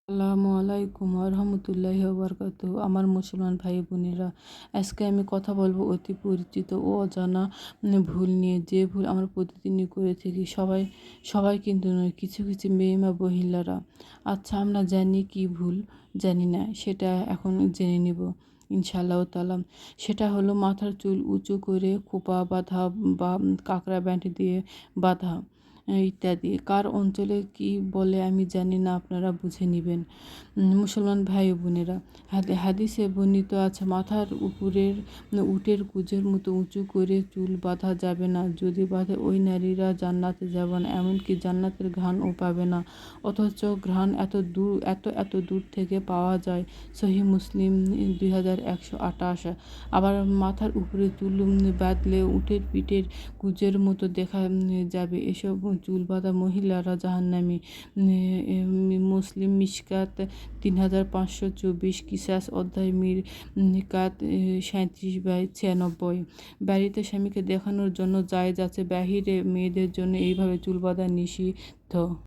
আসসালামু আলাইকুম রহমতুল্লাহি ওবরকাতুহ। আমার মুসলমান ভাই বোনেরা, আজকে আমি কথা বলবো অতি পরিচিত ও অজানা ভুল নিয়ে। যে ভুল আমরা প্রতিদিনই করে থাকি। সবাই কিন্তু নয়, কিছু কিছু মেয়ে বা মহিলারা। আচ্ছা, আমরা জানি কি ভুল, জানি না, সেটা এখন জেনে নিব ইনশাআল্লাহ তাআলা। সেটা হলো মাথার চুল উঁচু করে খোপা বাঁধা বা কাঁকড়া ব্যান্ড দিয়ে বাঁধা ইত্যাদি। কার অঞ্চলে কি বলে আমি জানি না, আপনারা বুঝে নেবেন। মুসলমান ভাই ও বোনেরা, হাদিসে বর্ণিত আছে, মাথার উপরের উটের কুঁজের মতো উঁচু করে চুল বাঁধা যাবে না। যদি বাঁধে, ওই নারীরা জান্নাতে যাবে না, এমনকি জান্নাতের ঘ্রাণও পাবে না। অথচ ঘ্রাণ এত দূর থেকে পাওয়া যায়। সহিহ মুসলিম 2128। আবার মাথার উপরে চুল বাঁধলে উটের পিঠের কুঁজের মতো দেখা যাবে। এসব চুল বাঁধা মহিলারা জাহান্নামী। মুসলিম মিশকাত 3524, কিসাস অধ্যায় মিরকাত 37/96। বাড়িতে স্বামীকে দেখানোর জন্য জায়েজ আছে, বাহিরে মেয়েদের জন্য এইভাবে চুল বাঁধা নিষিদ্ধ।